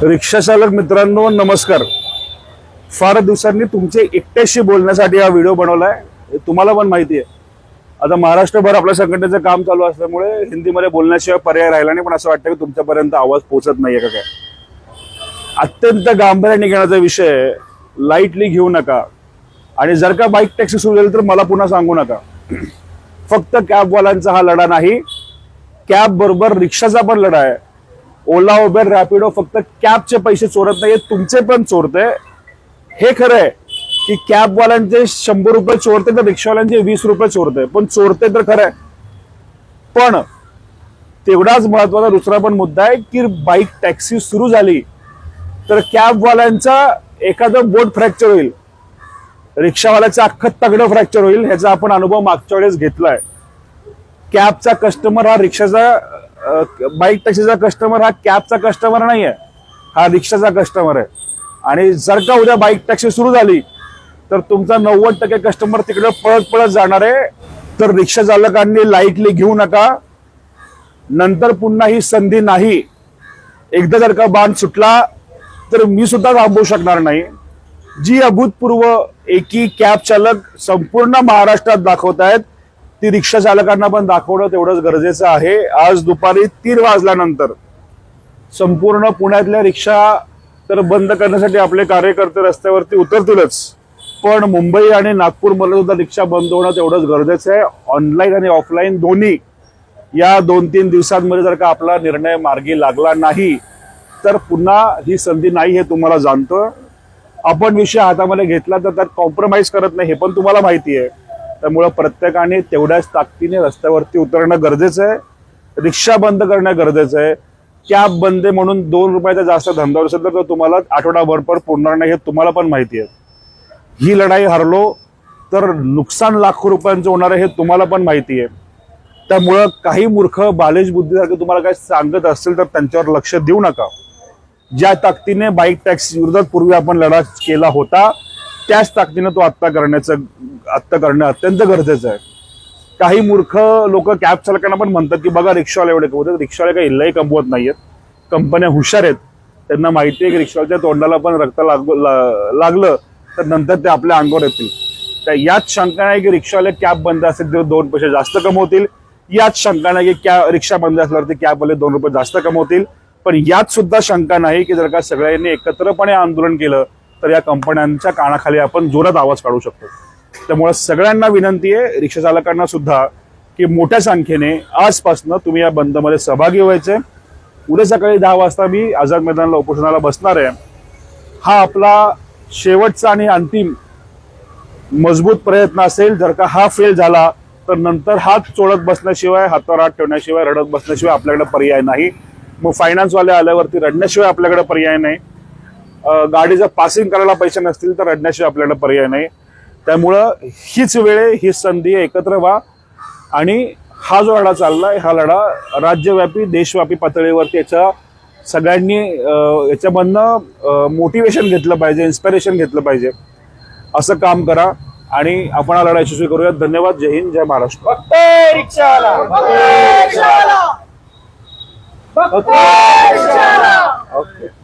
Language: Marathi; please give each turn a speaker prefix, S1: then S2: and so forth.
S1: रिक्षा चालक मित्रांनो नमस्कार। फार दिवसांनी तुमचे एकट्याशी बोलण्यासाठी हा व्हिडिओ बनवलाय। तुम्हाला पण माहिती आहे आता महाराष्ट्रभर आपल्या संघटनेचं काम चालू असल्यामुळे हिंदीमध्ये बोलण्याशिवाय पर्याय राहिला नाही, पण असं वाटतं की तुमच्यापर्यंत आवाज पोहोचत नाहीये का काय। अत्यंत गांभीर्याने घेण्याचा विषय, लाईटली घेऊ नका आणि जर का बाईक टॅक्सी सुरू झाली तर मला पुन्हा सांगू नका। फक्त कॅबवाल्यांचा हा लढा नाही, कॅब बरोबर रिक्षाचा पण लढा आहे। ओला उबेर रॅपिडो फक्त कॅबचे पैसे चोरत नाहीये, तुमचे पण चोरते। हे खरं आहे की कॅबवाल्यांचे 100 रुपये चोरते तर रिक्षावाल्यांचे 20 रुपये चोरते, पण चोरते तर खरं आहे। पण तेवढाच महत्वाचा दुसरा पण मुद्दा आहे की बाईक टॅक्सी सुरू झाली तर कॅबवाल्यांचा एखादं बोट फ्रॅक्चर होईल, रिक्षावाल्याचं अख्खं तगडं फ्रॅक्चर होईल। ह्याचा आपण अनुभव मागच्या वेळेस घेतलाय। कॅबचा कस्टमर हा रिक्षाचा, बाईक टॅक्सीचा कस्टमर हा कॅबचा कस्टमर नाहीये, हा रिक्षाचा कस्टमर आहे। आणि जर का उद्या बाईक टॅक्सी सुरू झाली तर तुमचा 90% कस्टमर तिकडे पळत पळत जाणार आहे। तर रिक्षा चालकांनी लाईटली घेऊ नका, नंतर पुन्हा ही संधी नाही। एकदा जर का बाण सुटला तर मी सुद्धा थांबवू शकणार नाही। जी अभूतपूर्व एकी कॅब चालक संपूर्ण महाराष्ट्रात दाखवत आहेत ती रिक्षा चालकांना पण दाखवणं तेवढंच गरजेचं आहे। आज दुपारी 3 वाजल्यानंतर संपूर्ण पुण्यातल्या रिक्षा तर बंद करण्यासाठी आपले कार्यकर्ते रस्त्यावरती उतरतीलच, पण मुंबई आणि नागपूरमध्ये सुद्धा रिक्षा बंद होणं तेवढंच गरजेचं आहे। ऑनलाईन आणि ऑफलाईन दोन्ही या 2-3 दिवसांमध्ये जर का आपला निर्णय मार्गी लागला नाही तर पुन्हा ही संधी नाही, हे तुम्हाला जाणतं। आपण विषय हातामध्ये घेतला तर त्यात कॉम्प्रोमाइज करत नाही, हे पण तुम्हाला माहिती आहे। त्यामुळे प्रत्येकाने तेवढ्याच ताकदीने रस्त्यावरती उतरणं गरजेचं आहे, रिक्षा बंद करणं गरजेचं आहे। कॅब बंद म्हणून 2 रुपयाचा जास्त धंदा असेल तर तुम्हाला आठवडाभर पण पुरणार नाही, हे तुम्हाला पण माहिती आहे। ही लढाई हरलो तर नुकसान लाखो रुपयांचं होणार आहे, हे तुम्हाला पण माहिती आहे। त्यामुळं काही मूर्ख बालिश बुद्धीसारखे तुम्हाला काही सांगत असतील तर त्यांच्यावर लक्ष देऊ नका। ज्या ताकदीने बाईक टॅक्सी विरोधात पूर्वी आपण लढा केला होता त्याच ताकदीने तो आत्ता करणं अत्यंत गरजेचं आहे। काही मूर्ख लोक कॅब चालकांना पण म्हणतात की बघा रिक्षावाले एवढे कमवतात, रिक्षावाले काही इल्लाही कमवत नाहीयेत, कंपन्या हुशार आहेत, त्यांना माहिती आहे की रिक्षावाल्याच्या तोंडाला पण रक्त लागलं तर नंतर ते आपल्या अंगावर येतील। तर याच शंका नाही की रिक्षावाले कॅब बंद असेल तर 2 पैसे जास्त कमवतील, याच शंका नाही की रिक्षा बंद असल्यावरती कॅबवाले 2 रुपये जास्त कमवतील, पण यात सुद्धा शंका नाही की जर का सगळ्यांनी एकत्रपणे आंदोलन केलं तर या कंपन्यांच्या कानाखाली आपण जोरात आवाज काढू शकतो। त्यामुळे सगळ्यांना विनंती आहे, रिक्षा चालकांना सुद्धा, की मोठ्या संख्येने आजपासून तुम्ही या बंदमध्ये सहभागी व्हायचे। उद्या सकाळी 10 वाजता मी आझाद मैदानाला उपोषणाला बसणार आहे। हा आपला शेवटचा आणि अंतिम मजबूत प्रयत्न असेल। जर का हा फेल झाला तर नंतर हात चोळत बसण्याशिवाय, हातावर हात ठेवण्याशिवाय, रडत बसण्याशिवाय आपल्याकडे पर्याय नाही। मग फायनान्सवाले आल्यावरती रडण्याशिवाय आपल्याकडे पर्याय नाही, गाडीचं पासिंग करायला पैसे नसतील तर रडण्याशिवाय आपल्याकडे पर्याय नाही। त्यामुळं हीच वेळ, ही संधी, एकत्र व्हा आणि हा जो लढा चाललाय हा लढा राज्यव्यापी, देशव्यापी पातळीवरती याचा सगळ्यांनी याच्यामधनं मोटिवेशन घेतलं पाहिजे, इन्स्पिरेशन घेतलं पाहिजे। असं काम करा आणि आपण हा लढा यशस्वी करूया। धन्यवाद। जय हिंद, जय महाराष्ट्र। ओके।